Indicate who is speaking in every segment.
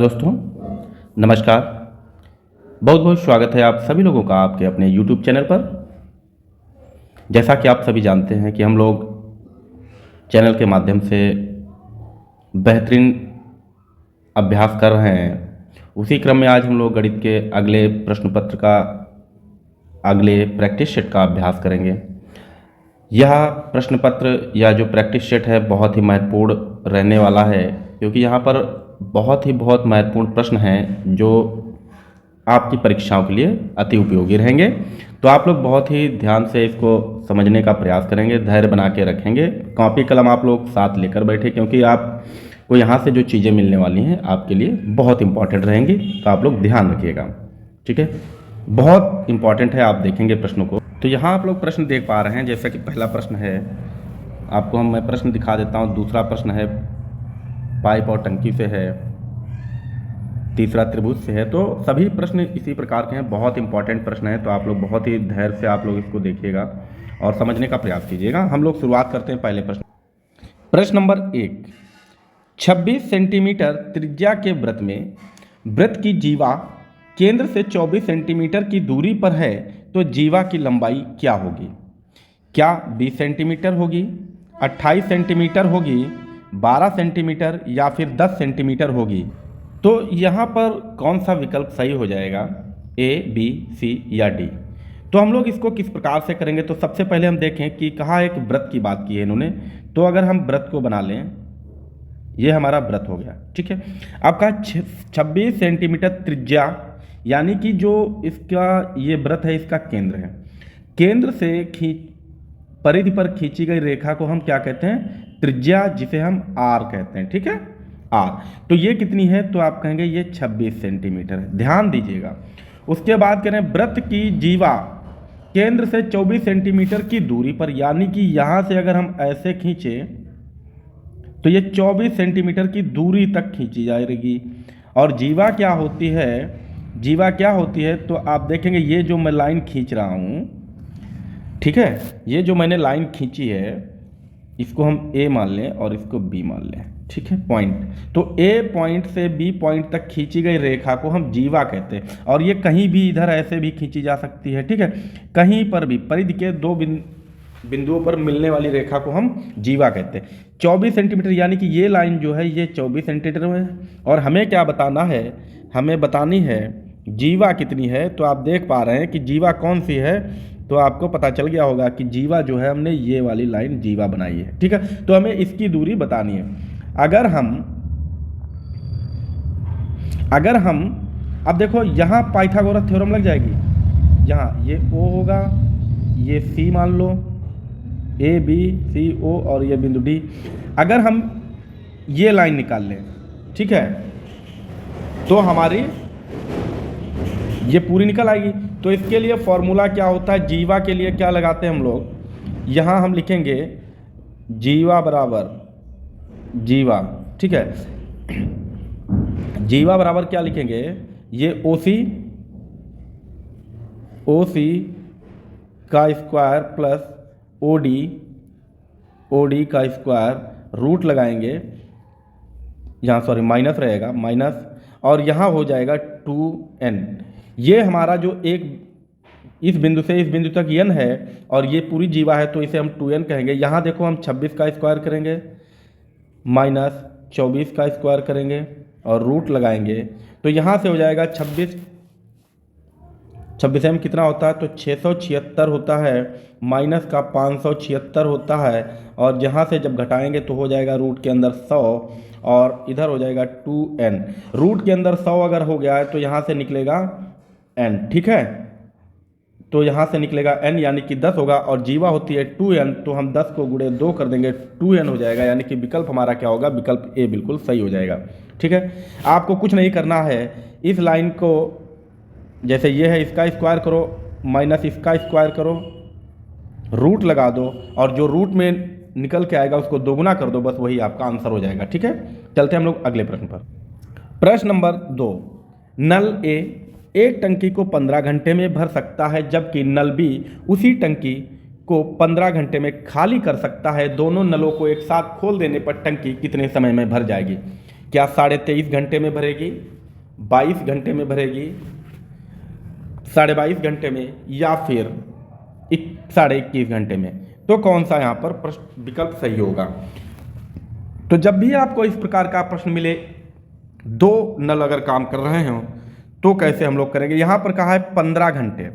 Speaker 1: तो दोस्तों नमस्कार। बहुत बहुत स्वागत है आप सभी लोगों का आपके अपने YouTube चैनल पर। जैसा कि आप सभी जानते हैं कि हम लोग चैनल के माध्यम से बेहतरीन अभ्यास कर रहे हैं। उसी क्रम में आज हम लोग गणित के अगले प्रश्न पत्र का अगले प्रैक्टिस सेट का अभ्यास करेंगे। यह प्रश्न पत्र या जो प्रैक्टिस सेट है बहुत ही महत्वपूर्ण रहने वाला है, क्योंकि यहाँ पर बहुत महत्वपूर्ण प्रश्न हैं जो आपकी परीक्षाओं के लिए अति उपयोगी रहेंगे। तो आप लोग बहुत ही ध्यान से इसको समझने का प्रयास करेंगे, धैर्य बना के रखेंगे, कॉपी कलम आप लोग साथ लेकर बैठे, क्योंकि आपको यहाँ से जो चीज़ें मिलने वाली हैं आपके लिए बहुत इंपॉर्टेंट रहेंगी। तो आप लोग ध्यान रखिएगा, ठीक है। बहुत इंपॉर्टेंट है, आप देखेंगे प्रश्नों को। तो यहाँ आप लोग प्रश्न देख पा रहे हैं, जैसा कि पहला प्रश्न है, आपको मैं प्रश्न दिखा देता हूँ। दूसरा प्रश्न है पाइप और टंकी से है, तीसरा त्रिभुज से है। तो सभी प्रश्न इसी प्रकार के हैं, बहुत इंपॉर्टेंट प्रश्न है। तो आप लोग बहुत ही धैर्य से आप लोग इसको देखिएगा और समझने का प्रयास कीजिएगा। हम लोग शुरुआत करते हैं पहले प्रश्न। प्रश्न नंबर 1, 26 सेंटीमीटर त्रिज्या के वृत्त में वृत्त की जीवा केंद्र से 24 सेंटीमीटर की दूरी पर है, तो जीवा की लंबाई क्या होगी? क्या 20 सेंटीमीटर होगी, 28 सेंटीमीटर होगी, 12 सेंटीमीटर या फिर 10 सेंटीमीटर होगी? तो यहाँ पर कौन सा विकल्प सही हो जाएगा, A, B, C या D? तो हम लोग इसको किस प्रकार से करेंगे? तो सबसे पहले हम देखें कि कहाँ एक वृत्त की बात की है इन्होंने। तो अगर हम वृत्त को बना लें, ये हमारा वृत्त हो गया, ठीक है। अब कहा 26 सेंटीमीटर त्रिज्या, यानी कि जो इसका ये वृत्त है इसका केंद्र है। केंद्र से परिधि पर खींची गई रेखा को हम क्या कहते हैं? त्रिज्या, जिसे हम R कहते हैं, ठीक है, R। तो ये कितनी है? तो आप कहेंगे ये 26 सेंटीमीटर है। ध्यान दीजिएगा। उसके बाद कह रहे हैं वृत्त की जीवा केंद्र से 24 सेंटीमीटर की दूरी पर, यानी कि यहाँ से अगर हम ऐसे खींचें तो ये 24 सेंटीमीटर की दूरी तक खींची जाएगी। और जीवा क्या होती है? जीवा क्या होती है? तो आप देखेंगे ये जो मैं लाइन खींच रहा हूँ, ठीक है, ये जो मैंने लाइन खींची है इसको हम A मान लें और इसको B मान लें, ठीक है, पॉइंट। तो A पॉइंट से B पॉइंट तक खींची गई रेखा को हम जीवा कहते हैं। और ये कहीं भी इधर ऐसे भी खींची जा सकती है, ठीक है, कहीं पर भी परिधि के दो बिंदुओं पर मिलने वाली रेखा को हम जीवा कहते हैं। 24 सेंटीमीटर, यानी कि ये लाइन जो है ये 24 सेंटीमीटर में है। और हमें क्या बताना है? हमें बतानी है जीवा कितनी है। तो आप देख पा रहे हैं कि जीवा कौन सी है। तो आपको पता चल गया होगा कि जीवा जो है हमने ये वाली लाइन जीवा बनाई है, ठीक है। तो हमें इसकी दूरी बतानी है। अगर हम अब देखो यहाँ पाइथागोरस थ्योरम लग जाएगी। यहाँ ये O होगा, ये C मान लो, A B C O और ये बिंदु D। अगर हम ये लाइन निकाल लें, ठीक है, तो हमारी ये पूरी निकल आएगी। तो इसके लिए फॉर्मूला क्या होता है? जीवा के लिए क्या लगाते हैं हम लोग? यहाँ हम लिखेंगे जीवा बराबर जीवा, ठीक है। जीवा बराबर क्या लिखेंगे? ये OC का स्क्वायर प्लस OD का स्क्वायर, रूट लगाएंगे, यहाँ सॉरी माइनस रहेगा, माइनस, और यहाँ हो जाएगा 2n। ये हमारा जो एक इस बिंदु से इस बिंदु तक n है और ये पूरी जीवा है, तो इसे हम 2n कहेंगे। यहाँ देखो हम 26 का स्क्वायर करेंगे, माइनस 24 का स्क्वायर करेंगे और रूट लगाएंगे। तो यहाँ से हो जाएगा 26 में कितना होता है? तो 676 होता है, माइनस का 576 होता है, और यहाँ से जब घटाएंगे तो हो जाएगा रूट के अंदर 100 और इधर हो जाएगा 2n। रूट के अंदर 100 अगर हो गया है तो यहाँ से निकलेगा n, ठीक है। तो यहाँ से निकलेगा n, यानी कि 10 होगा, और जीवा होती है 2n, तो हम 10 को गुणे 2 कर देंगे, 2n हो जाएगा, यानी कि विकल्प हमारा क्या होगा? विकल्प A बिल्कुल सही हो जाएगा, ठीक है। आपको कुछ नहीं करना है, इस लाइन को जैसे ये है इसका स्क्वायर करो, माइनस इसका स्क्वायर करो, रूट लगा दो, और जो रूट में निकल के आएगा उसको दोगुना कर दो, बस वही आपका आंसर हो जाएगा, ठीक है। चलते हैं हम लोग अगले प्रश्न पर। प्रश्न नंबर 2, नल A एक टंकी को 15 घंटे में भर सकता है, जबकि नल B उसी टंकी को 15 घंटे में खाली कर सकता है। दोनों नलों को एक साथ खोल देने पर टंकी कितने समय में भर जाएगी? क्या 23.5 घंटे में भरेगी, 22 घंटे में भरेगी, 22.5 घंटे में, या फिर 21.5 घंटे में? तो कौन सा यहाँ पर प्रश्न विकल्प सही होगा? तो जब भी आपको इस प्रकार का प्रश्न मिले, दो नल अगर काम कर रहे हो तो कैसे हम लोग करेंगे? यहाँ पर कहा है 15 घंटे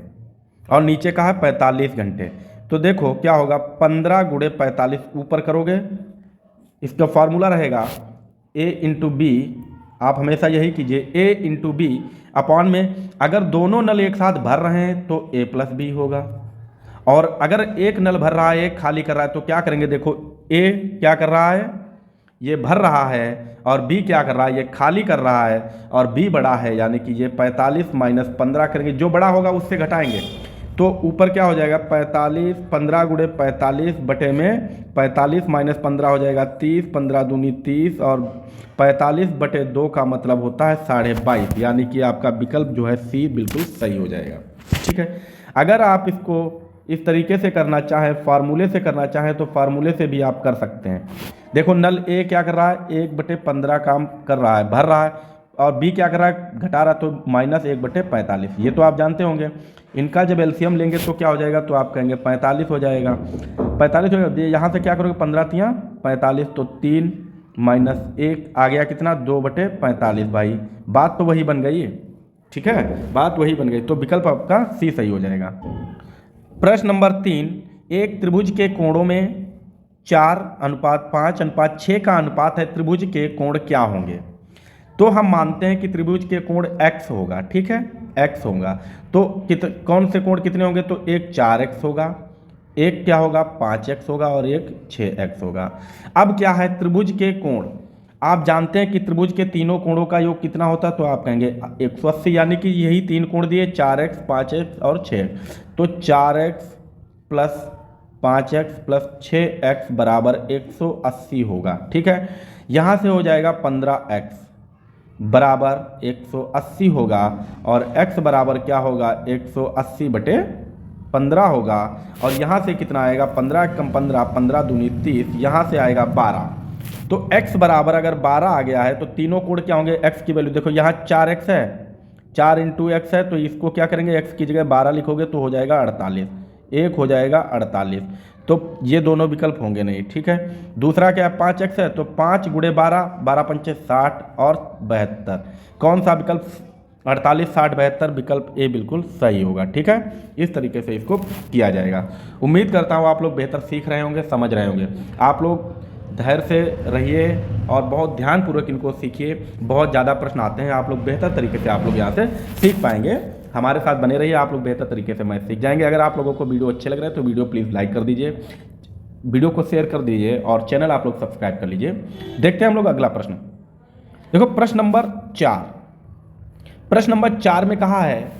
Speaker 1: और नीचे कहा है 45 घंटे। तो देखो क्या होगा, 15 गुणे 45 ऊपर करोगे, इसका फार्मूला रहेगा a इंटू बी। आप हमेशा यही कीजिए, a इंटू बी अपॉन में, अगर दोनों नल एक साथ भर रहे हैं तो a प्लस बी होगा, और अगर एक नल भर रहा है एक खाली कर रहा है तो क्या करेंगे? देखो a क्या कर रहा है, ये भर रहा है, और b क्या कर रहा है, ये खाली कर रहा है, और b बड़ा है, यानी कि ये 45 माइनस 15 करेंगे, जो बड़ा होगा उससे घटाएंगे। तो ऊपर क्या हो जाएगा, 45, 15 गुणे 45 बटे में 45 माइनस 15 हो जाएगा 30, 15 दूनी 30, और 45 बटे 2 का मतलब होता है 22.5, यानी कि आपका विकल्प जो है सी बिल्कुल सही हो जाएगा। ठीक है, अगर आप इसको इस तरीके से करना चाहें, फार्मूले से करना चाहें, तो फार्मूले से भी आप कर सकते हैं। देखो नल ए क्या कर रहा है, 1/15 काम कर रहा है, भर रहा है, और बी क्या कर रहा है, घटा रहा है, तो माइनस 1/45। ये तो आप जानते होंगे। इनका जब एलसीएम लेंगे तो क्या हो जाएगा, तो आप कहेंगे 45 हो जाएगा। 45 हो जाएगा, यहाँ से क्या करोगे, 15 तियाँ 45, तो 3 माइनस 1 आ गया कितना, 2/45। भाई बात तो वही बन गई। ठीक है, बात वही बन गई, तो विकल्प आपका सी सही हो जाएगा। प्रश्न नंबर 3, एक त्रिभुज के कोणों में 4:5:6 का अनुपात है, त्रिभुज के कोण क्या होंगे? तो हम मानते हैं कि त्रिभुज के कोण x होगा। ठीक है, x होगा, तो कौन से कोण कितने होंगे? तो एक 4x होगा, एक क्या होगा 5x होगा, और एक 6x होगा। अब क्या है, त्रिभुज के कोण, आप जानते हैं कि त्रिभुज के तीनों कोणों का योग कितना होता है, तो आप कहेंगे 180, यानी कि यही तीन कोण दिए, 4x 5x और 6x, तो 4x plus 5x plus 6x बराबर 180 होगा। ठीक है, यहाँ से हो जाएगा 15x बराबर 180 होगा, और x बराबर क्या होगा, 180 बटे 15 होगा, और यहाँ से कितना आएगा, 15 कम 15, 15 दूनी 30, यहाँ से आएगा 12। तो x बराबर अगर 12 आ गया है तो तीनों कोण क्या होंगे, x की वैल्यू देखो, यहाँ 4x है, 4 इंटू x है, तो इसको क्या करेंगे, x की जगह 12 लिखोगे तो हो जाएगा 48, एक हो जाएगा 48, तो ये दोनों विकल्प होंगे नहीं। ठीक है, दूसरा क्या है, 5x है, तो 5 गुणे 12, 12 पंचे 60 और 72, कौन सा विकल्प, 48, 60, 72, विकल्प ए बिल्कुल सही होगा। ठीक है, इस तरीके से इसको किया जाएगा। उम्मीद करता हूँ आप लोग बेहतर सीख रहे होंगे, समझ रहे होंगे। आप लोग धैर्य से रहिए और बहुत ध्यानपूर्वक इनको सीखिए। बहुत ज़्यादा प्रश्न आते हैं, आप लोग बेहतर तरीके से आप लोग यहाँ से सीख पाएंगे। हमारे साथ बने रहिए, आप लोग बेहतर तरीके से मैथ सीख जाएंगे। अगर आप लोगों को वीडियो अच्छे लग रहे हैं तो वीडियो प्लीज़ लाइक कर दीजिए, वीडियो को शेयर कर दीजिए, और चैनल आप लोग सब्सक्राइब कर लीजिए। देखते हैं हम लोग अगला प्रश्न। देखो प्रश्न नंबर 4, प्रश्न नंबर 4 में कहा है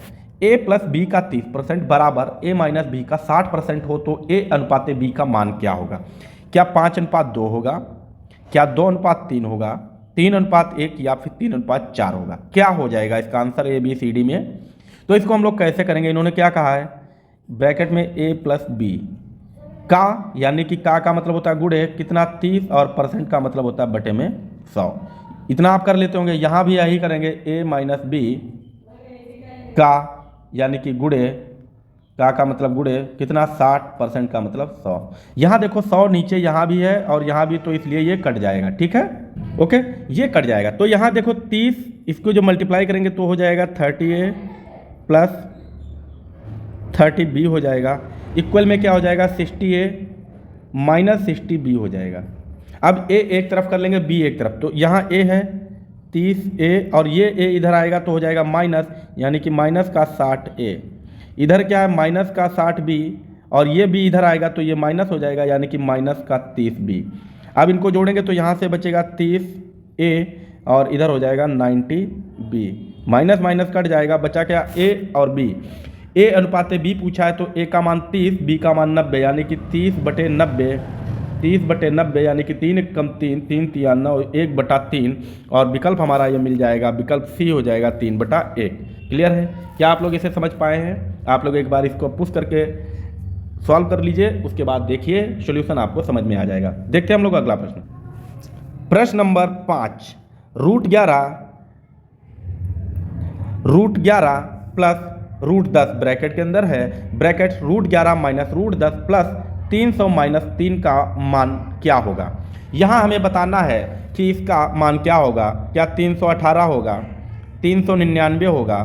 Speaker 1: a प्लस बी का 30% बराबर a माइनस बी का 60% हो तो a अनुपात b का मान क्या होगा? क्या 5:2 होगा, क्या 2:3 होगा, 3:1, या फिर 3:4 होगा? क्या हो जाएगा इसका answer A B C D में? तो इसको हम लोग कैसे करेंगे, इन्होंने क्या कहा है, ब्रैकेट में a प्लस बी का, यानी कि का मतलब होता है गुणे कितना 30, और परसेंट का मतलब होता है बटे में 100। इतना आप कर लेते होंगे। यहाँ भी यही करेंगे, a माइनस बी का, यानी कि गुणे का मतलब गुणे कितना 60%, का मतलब 100। यहाँ देखो 100 नीचे यहाँ भी है और यहाँ भी, तो इसलिए ये कट जाएगा। ठीक है, ओके, ये कट जाएगा। तो यहाँ देखो 30, इसको जो मल्टीप्लाई करेंगे तो हो जाएगा 30a प्लस 30b हो जाएगा, इक्वल में क्या हो जाएगा 60a माइनस 60b हो जाएगा। अब a एक तरफ कर लेंगे, b एक तरफ, तो यहाँ a है 30a, और ये a इधर आएगा तो हो जाएगा माइनस, यानी कि माइनस का 60a, इधर क्या है माइनस का 60b, और ये b इधर आएगा तो ये माइनस हो जाएगा, यानी कि माइनस का 30b। अब इनको जोड़ेंगे तो यहाँ से बचेगा 30a, और इधर हो जाएगा 90b, माइनस माइनस कट जाएगा, बचा क्या a और b। a अनुपात b पूछा है, तो a का मान 30, b का मान 90, यानी कि 30/90, 30/90, यानी कि 3 कम 3, 3 तिया 9, 1/3, और विकल्प हमारा ये मिल जाएगा, विकल्प सी हो जाएगा 3/1। क्लियर है? क्या आप लोग इसे समझ पाए हैं? आप लोग एक बार इसको पुश करके सॉल्व कर लीजिए, उसके बाद देखिए सॉल्यूशन आपको समझ में आ जाएगा। देखते हैं हम लोग अगला प्रश्न। प्रश्न number 5, root 11 plus root 10 bracket के अंदर है, bracket root 11 minus root 10 plus 300 minus 3 का मान क्या होगा। यहाँ हमें बताना है कि इसका मान क्या होगा, क्या 318 होगा, 399 होगा,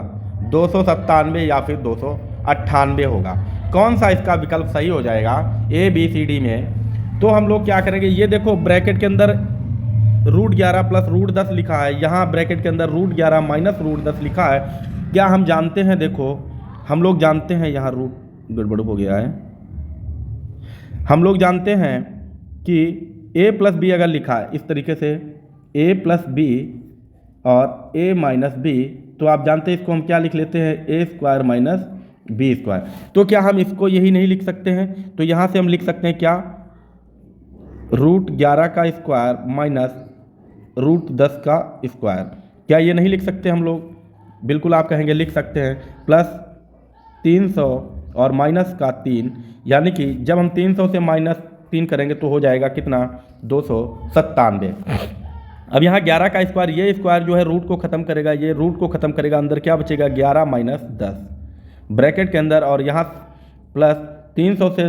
Speaker 1: 297 या फिर 298 होगा। कौन सा इसका विकल्प सही हो जाएगा ABCD में। तो हम लोग क्या करेंगे, ये देखो ब्रैकेट के अंदर रूट 11 प्लस रूट 10 लिखा है, यहाँ ब्रैकेट के अंदर रूट 11 माइनस रूट 10 लिखा है। क्या हम जानते हैं, देखो हम लोग जानते हैं, यहाँ रूट गड़बड़ हो गया है, हम लोग जानते हैं कि A प्लस बी अगर लिखा है इस तरीके से A प्लस बी और A माइनस बी, तो आप जानते हैं इसको हम क्या लिख लेते हैं, A square minus B square. तो क्या हम इसको यही नहीं लिख सकते हैं, तो यहाँ से हम लिख सकते हैं क्या, रूट 11 का स्क्वायर माइनस रूट 10 का स्क्वायर। क्या ये नहीं लिख सकते हम लोग, बिल्कुल आप कहेंगे लिख सकते हैं, प्लस 300 और माइनस का 3, यानी कि जब हम 300 से माइनस 3 करेंगे तो हो जाएगा कितना, 297। अब यहाँ 11 का स्क्वायर, ये स्क्वायर जो है रूट को ख़त्म करेगा, ये रूट को ख़त्म करेगा, अंदर क्या बचेगा 11 माइनस 10 ब्रैकेट के अंदर, और यहाँ प्लस 300 से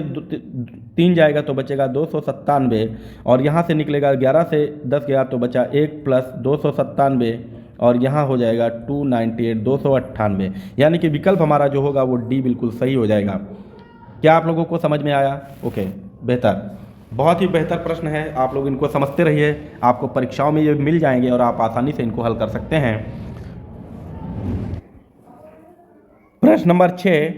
Speaker 1: 3 जाएगा तो बचेगा 297, और यहाँ से निकलेगा 11 से 10 गया तो बचा 1 प्लस 297, और यहाँ हो जाएगा 298 298, यानी कि विकल्प हमारा जो होगा वो डी बिल्कुल सही हो जाएगा। क्या आप लोगों को समझ में आया? ओके, बेहतर, बहुत ही बेहतर प्रश्न है, आप लोग इनको समझते रहिए, आपको परीक्षाओं में ये मिल जाएंगे और आप आसानी से इनको हल कर सकते हैं। प्रश्न नंबर 6,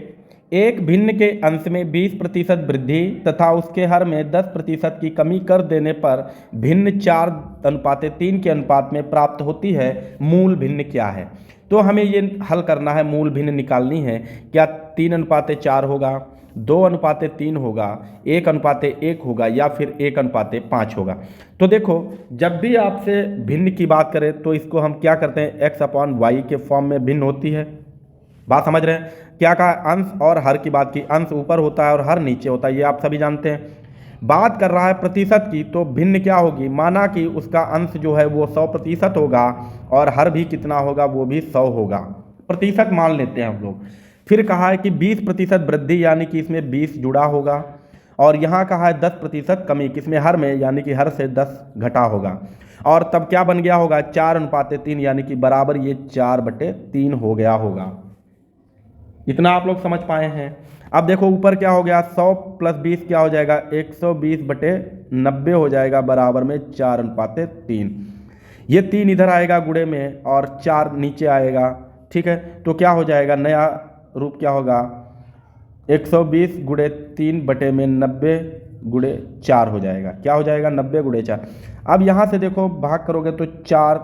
Speaker 1: एक भिन्न के अंश में 20% वृद्धि तथा उसके हर में 10% की कमी कर देने पर भिन्न 4:3 के अनुपात में प्राप्त होती है, मूल भिन्न क्या है। तो हमें ये हल करना है, मूल भिन्न निकालनी है। क्या 3:4 होगा, 2:3 होगा, 1:1 होगा, या फिर 1:5 होगा। तो देखो जब भी आपसे भिन्न की बात करें तो इसको हम क्या करते हैं, x/y के फॉर्म में भिन्न होती है। बात समझ रहे हैं? क्या कहा, अंश और हर की बात की, अंश ऊपर होता है और हर नीचे होता है, ये आप सभी जानते हैं। बात कर रहा है प्रतिशत की, तो भिन्न क्या होगी, माना कि उसका अंश जो है वो 100% होगा और हर भी कितना होगा, वो भी 100 होगा, प्रतिशत मान लेते हैं हम लोग। फिर कहा है कि 20% वृद्धि, यानी कि इसमें 20 जुड़ा होगा, और यहाँ कहा है 10% कमी, किसमें, हर में, यानी कि हर से 10 घटा होगा, और तब क्या बन गया होगा, 4:3, यानी कि बराबर ये 4/3 हो गया होगा। इतना आप लोग समझ पाए हैं। अब देखो ऊपर क्या हो गया, 100 प्लस 20 क्या हो जाएगा, 120/90 हो जाएगा, बराबर में 4:3। ये 3 इधर आएगा गुणे में और 4 नीचे आएगा, ठीक है। तो क्या हो जाएगा, नया रूप क्या होगा, 120 गुणे 3/90 गुणे 4 हो जाएगा। क्या हो जाएगा, 90 गुणे 4। अब यहाँ से देखो भाग करोगे तो 4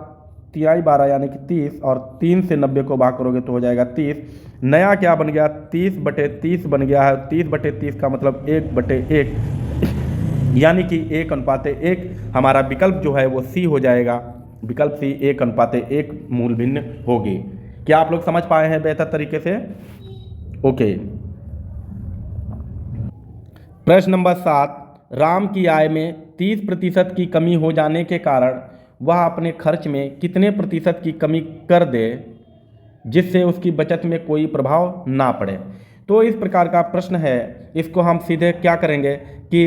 Speaker 1: 3 12 यानी कि 30, और 3 से 90 को भाग करोगे तो हो जाएगा 30। नया क्या बन गया, 30/30 बन गया है। 30/30 का मतलब 1/1, यानी कि 1:1 हमारा विकल्प जो है वो सी हो जाएगा। विकल्प सी 1:1 मूल भिन्न होगी। क्या आप लोग समझ पाए हैं बेहतर तरीके से? ओके। प्रश्न नंबर 7, राम की आय में 30% की कमी हो जाने के कारण वह अपने खर्च में कितने प्रतिशत की कमी कर दे जिससे उसकी बचत में कोई प्रभाव ना पड़े। तो इस प्रकार का प्रश्न है, इसको हम सीधे क्या करेंगे कि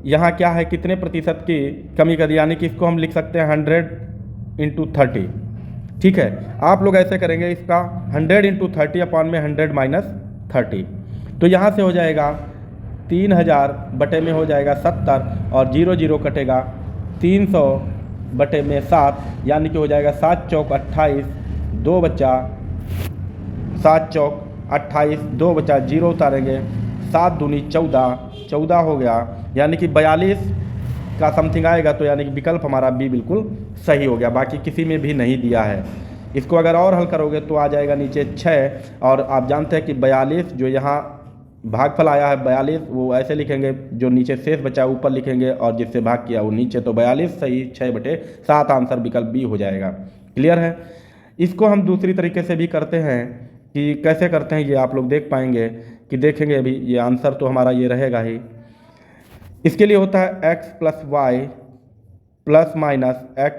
Speaker 1: यहाँ क्या है, कितने प्रतिशत की कमी कर दी, यानी कि इसको हम लिख सकते हैं 100 × 30, ठीक है। आप लोग ऐसे करेंगे, इसका 100 × 30 अपॉन में 100 माइनस 30, तो यहाँ से हो जाएगा 3000 बटे में हो जाएगा 70, और 0 0 कटेगा, 300 बटे में 7, यानी कि हो जाएगा 7 चौक 28, 2 बचा 7 चौक 28, 2 बचा 0 उतारेंगे, 7 दूनी 14, 14 हो गया, यानी कि 42 का समथिंग आएगा। तो यानी कि विकल्प हमारा बी बिल्कुल सही हो गया, बाकी किसी में भी नहीं दिया है। इसको अगर और हल करोगे तो आ जाएगा नीचे 6, और आप जानते हैं कि 42 जो यहाँ भागफल आया है 42, वो ऐसे लिखेंगे, जो नीचे शेष बचा ऊपर लिखेंगे और जिससे भाग किया वो नीचे, तो 42 सही 6/7 आंसर विकल्प बी हो जाएगा। क्लियर है? इसको हम दूसरी तरीके से भी करते हैं, कि कैसे करते हैं ये आप लोग देख पाएंगे, कि देखेंगे अभी ये आंसर तो हमारा ये रहेगा ही। इसके लिए होता है x + y ± x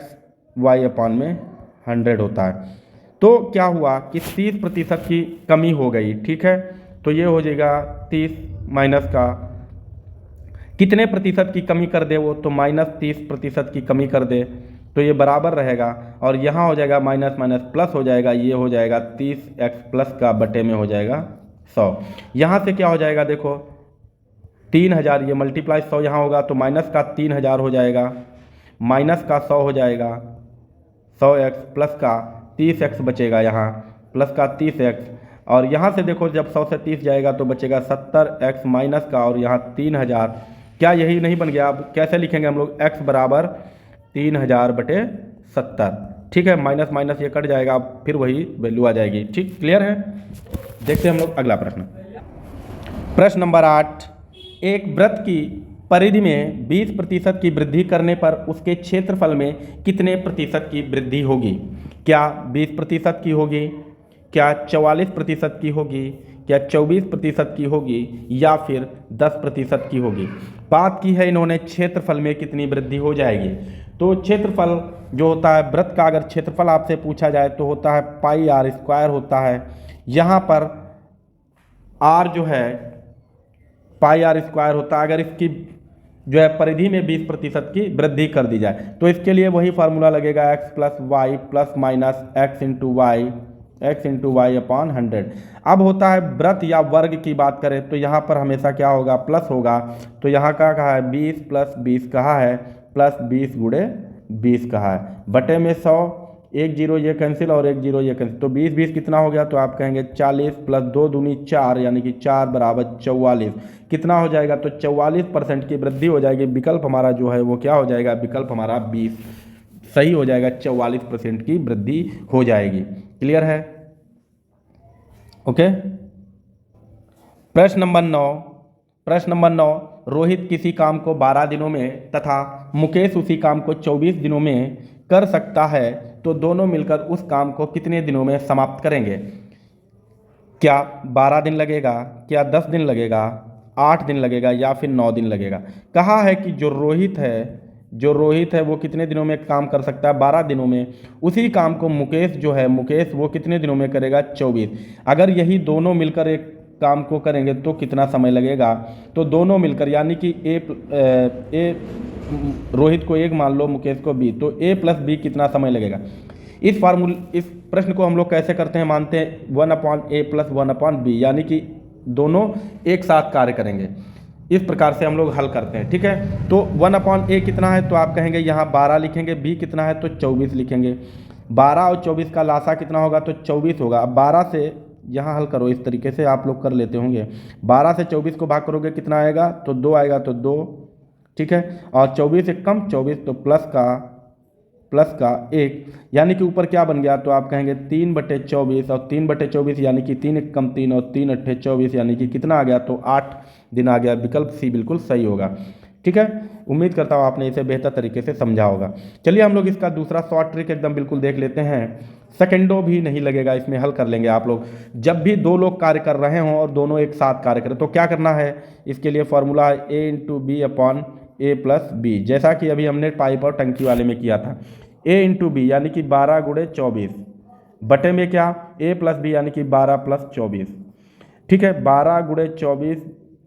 Speaker 1: y upon में 100 होता है। तो क्या हुआ कि 30% की कमी हो गई, ठीक है। तो ये हो जाएगा 30 माइनस का कितने प्रतिशत की कमी कर दे वो, तो -30% की कमी कर दे तो ये बराबर रहेगा, और यहाँ हो जाएगा माइनस माइनस प्लस हो जाएगा, ये हो जाएगा 30x प्लस का बटे में हो जाएगा 100। यहाँ से क्या हो जाएगा देखो 3000, ये मल्टीप्लाई 100 यहाँ होगा तो माइनस का 3000 हो जाएगा, माइनस का 100 हो जाएगा 100x प्लस का 30x बचेगा यहाँ, प्लस का 30x, और यहाँ से देखो जब 100 से 30 जाएगा तो बचेगा 70x माइनस का, और यहाँ 3000। क्या यही नहीं बन गया? अब कैसे लिखेंगे हम लोग? x बराबर 3000 बटे 70, ठीक है। माइनस माइनस ये कट जाएगा, अब फिर वही वैल्यू आ जाएगी, ठीक। क्लियर है? देखते हैं हम लोग अगला प्रश्न। प्रश्न नंबर 8, एक वृत्त की परिधि में 20% की वृद्धि करने पर उसके क्षेत्रफल में कितने प्रतिशत की वृद्धि होगी? क्या 20% की होगी, क्या 44% की होगी, क्या 24% की होगी, या फिर 10% की होगी? बात की है इन्होंने क्षेत्रफल में कितनी वृद्धि हो जाएगी। तो क्षेत्रफल जो होता है वृत्त का, अगर क्षेत्रफल आपसे पूछा जाए तो होता है पाई आर स्क्वायर होता है। यहाँ पर आर जो है पाई आर स्क्वायर होता है। अगर इसकी जो है परिधि में 20% की वृद्धि कर दी जाए तो इसके लिए वही फार्मूला लगेगा x plus Y plus minus X into Y upon 100। अब होता है वृत्त या वर्ग की बात करें तो यहाँ पर हमेशा क्या होगा? प्लस होगा। तो यहाँ का कहा है 20 प्लस 20 कहा है, प्लस 20 गुणे 20 कहा है, बटे में 100, 1 0 ये कैंसिल और 1 0 ये कैंसिल, तो 20 20 कितना हो गया? तो आप कहेंगे 40 प्लस 2 दूनी 4, यानी कि 4 बराबर 44। कितना हो जाएगा? तो 44% की वृद्धि हो जाएगी। विकल्प हमारा जो है वो क्या हो जाएगा? विकल्प हमारा 20 सही हो जाएगा, 44% की वृद्धि हो जाएगी। क्लियर है? ओके। प्रश्न नंबर 9, रोहित किसी काम को 12 दिनों में तथा मुकेश उसी काम को 24 दिनों में कर सकता है, तो दोनों मिलकर उस काम को कितने दिनों में समाप्त करेंगे? क्या 12 दिन लगेगा, क्या 10 दिन लगेगा, 8 दिन लगेगा, या फिर 9 दिन लगेगा? कहा है कि जो रोहित है वो कितने दिनों में काम कर सकता है? 12 दिनों में। उसी काम को मुकेश वो कितने दिनों में करेगा? 24। अगर यही दोनों मिलकर एक काम को करेंगे तो कितना समय लगेगा? तो दोनों मिलकर, यानी कि ए रोहित को 1 मान लो, मुकेश को B, तो A प्लस B कितना समय लगेगा? इस प्रश्न को हम लोग कैसे करते हैं? मानते हैं 1/A प्लस 1/B, यानी कि दोनों एक साथ कार्य करेंगे। इस प्रकार से हम लोग हल करते हैं, ठीक है। तो 1/A कितना है? तो आप कहेंगे यहाँ 12 लिखेंगे, B कितना है? तो 24 लिखेंगे। 12 और 24 का लासा कितना होगा? तो 24 होगा। अब 12 से यहाँ हल करो, इस तरीके से आप लोग कर लेते होंगे। 12 से 24 को भाग करोगे कितना आएगा? तो 2 आएगा, तो 2, ठीक है। और 24 से कम 24, तो प्लस का 1, यानी कि ऊपर क्या बन गया? तो आप कहेंगे 3/24, और 3/24 यानी कि 3 1 कम 3 और 3 8 24, यानी कि कितना आ गया? तो 8 दिन आ गया। विकल्प सी बिल्कुल सही होगा, ठीक है। उम्मीद करता हूँ आपने इसे बेहतर तरीके से समझा होगा। चलिए हम लोग इसका दूसरा शॉर्ट ट्रिक एकदम बिल्कुल देख लेते हैं। सेकेंडों भी नहीं लगेगा इसमें, हल कर लेंगे आप लोग। जब भी 2 लोग कार्य कर रहे हों और दोनों एक साथ कार्य करें तो क्या करना है? इसके लिए फॉर्मूला है A into B upon A plus B, जैसा कि अभी हमने पाइप और टंकी वाले में किया था। A इंटू बी यानी कि 12 गुणे 24, बटे में क्या? A प्लस बी यानी कि 12 प्लस 24, ठीक है। 12 गुणे 24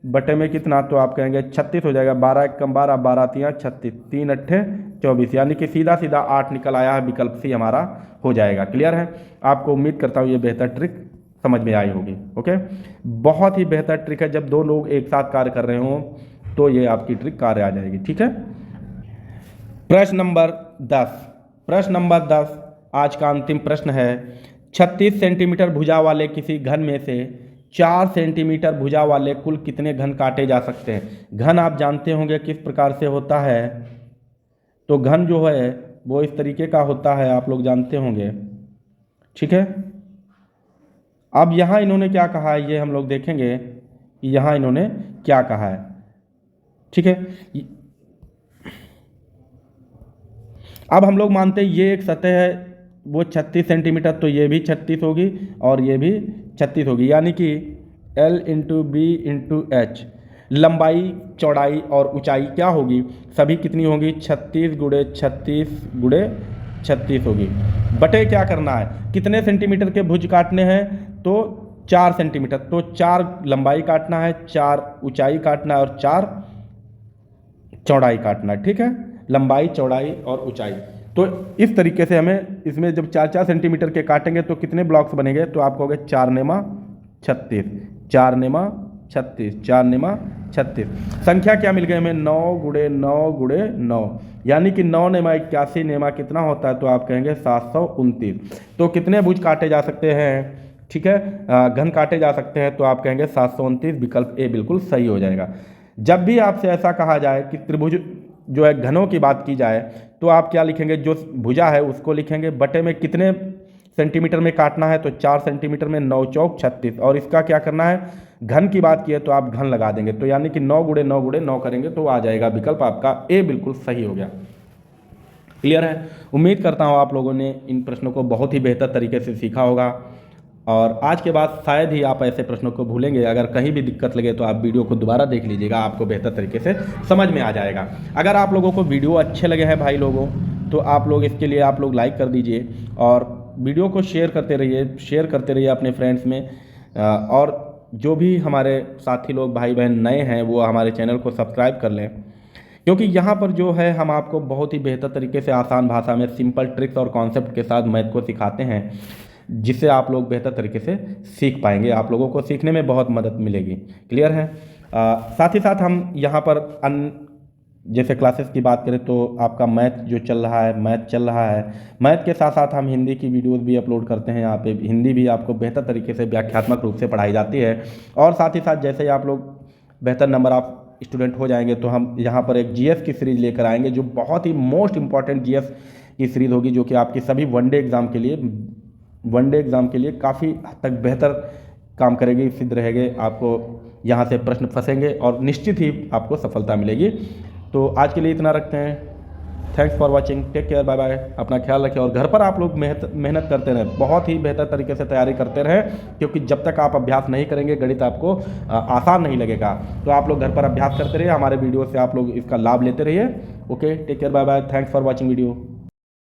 Speaker 1: बटे में कितना? तो आप कहेंगे 36 हो जाएगा। 12 1 कम 12, 12 3 36, 3 8 24, यानी कि सीधा 8 निकल आया है। विकल्प सी हमारा हो जाएगा। क्लियर है? आपको उम्मीद करता हूँ ये बेहतर ट्रिक समझ में आई होगी। ओके, बहुत ही बेहतर ट्रिक है। जब 2 लोग एक साथ कार्य कर रहे हों तो ये आपकी ट्रिक कार्य आ जाएगी, ठीक है। प्रश्न नंबर 10 आज का अंतिम प्रश्न है। 36 सेंटीमीटर भुजा वाले किसी घन में से 4 सेंटीमीटर भुजा वाले कुल कितने घन काटे जा सकते हैं? घन आप जानते होंगे किस प्रकार से होता है। तो घन जो है वो इस तरीके का होता है, आप लोग जानते होंगे, ठीक है। अब यहाँ इन्होंने क्या कहा है ये हम लोग देखेंगे कि यहाँ इन्होंने क्या कहा है, ठीक है। अब हम लोग मानते हैं ये एक सतह है, वो 36 सेंटीमीटर, तो ये भी 36 होगी और ये भी 36 होगी, यानी कि L into B into H. लंबाई, चौड़ाई और ऊंचाई क्या होगी? सभी कितनी होगी? 36 गुणे 36 गुणे 36 होगी। बटे क्या करना है, कितने सेंटीमीटर के भुज काटने हैं, तो 4 सेंटीमीटर, तो 4 लंबाई काटना है, 4 ऊंचाई काटना है और 4 चौड़ाई काटना है। ठीक है, लंबाई, चौड़ाई और ऊंचाई। तो इस तरीके से हमें इसमें जब 4-4 सेंटीमीटर के काटेंगे तो कितने ब्लॉक्स बनेंगे, तो आपको हो गए 4 नेमा 36, 4 नेमा 36, 4 नेमा 36। संख्या क्या मिल गई हमें, 9 गुणे 9 गुणे 9, यानी कि 9 नेमा 81 नेमा कितना होता है, तो आप कहेंगे 729। तो कितने भुज काटे जा सकते हैं, ठीक है, घन काटे जा सकते हैं, तो आप कहेंगे 729, विकल्प ए बिल्कुल सही हो जाएगा। जब भी आपसे ऐसा कहा जाए कि त्रिभुज जो है घनों की बात की जाए, तो आप क्या लिखेंगे, जो भुजा है उसको लिखेंगे, बटे में कितने सेंटीमीटर में काटना है, तो 4 सेंटीमीटर में, 9 चौक 36, और इसका क्या करना है, घन की बात की है तो आप घन लगा देंगे, तो यानी कि 9 गुणे 9 गुणे 9 करेंगे तो आ जाएगा विकल्प आपका ए बिल्कुल सही हो गया। क्लियर है, उम्मीद करता हूँ आप लोगों ने इन प्रश्नों को बहुत ही बेहतर तरीके से सीखा होगा, और आज के बाद शायद ही आप ऐसे प्रश्नों को भूलेंगे। अगर कहीं भी दिक्कत लगे तो आप वीडियो को दोबारा देख लीजिएगा, आपको बेहतर तरीके से समझ में आ जाएगा। अगर आप लोगों को वीडियो अच्छे लगे हैं भाई लोगों, तो आप लोग इसके लिए आप लोग लाइक कर दीजिए और वीडियो को शेयर करते रहिए अपने फ्रेंड्स में, और जो भी हमारे साथी लोग भाई बहन नए हैं वो हमारे चैनल को सब्सक्राइब कर लें, क्योंकि यहाँ पर जो है हम आपको बहुत ही बेहतर तरीके से आसान भाषा में सिंपल ट्रिक्स और कॉन्सेप्ट के साथ मैथ को सिखाते हैं, जिससे आप लोग बेहतर तरीके से सीख पाएंगे, आप लोगों को सीखने में बहुत मदद मिलेगी। क्लियर है, साथ ही साथ हम यहाँ पर जैसे क्लासेस की बात करें तो आपका मैथ जो चल रहा है, मैथ के साथ साथ हम हिंदी की वीडियोस भी अपलोड करते हैं। यहाँ पे हिंदी भी आपको बेहतर तरीके से व्याख्यात्मक रूप से पढ़ाई जाती है, और साथ ही साथ जैसे ही आप लोग बेहतर नंबर आप स्टूडेंट हो जाएंगे तो हम यहाँ पर एक जीएस की सीरीज़ लेकर आएंगे, जो बहुत ही मोस्ट इंपॉर्टेंट जीएस की सीरीज़ होगी, जो कि आपकी सभी वनडे एग्ज़ाम के लिए काफ़ी हद तक बेहतर काम करेगी, सिद्ध रहेंगे। आपको यहाँ से प्रश्न फंसेंगे और निश्चित ही आपको सफलता मिलेगी। तो आज के लिए इतना रखते हैं। Thanks for watching, take care, bye bye. अपना ख्याल रखें और घर पर आप लोग मेहनत करते रहें, बहुत ही बेहतर तरीके से तैयारी करते रहें, क्योंकि जब तक आप अभ्यास नहीं करेंगे गणित आपको आसान नहीं लगेगा। तो आप लोग घर पर अभ्यास करते रहिए, हमारे वीडियो से आप लोग इसका लाभ लेते रहिए। Okay, take care, bye bye, thanks for watching video.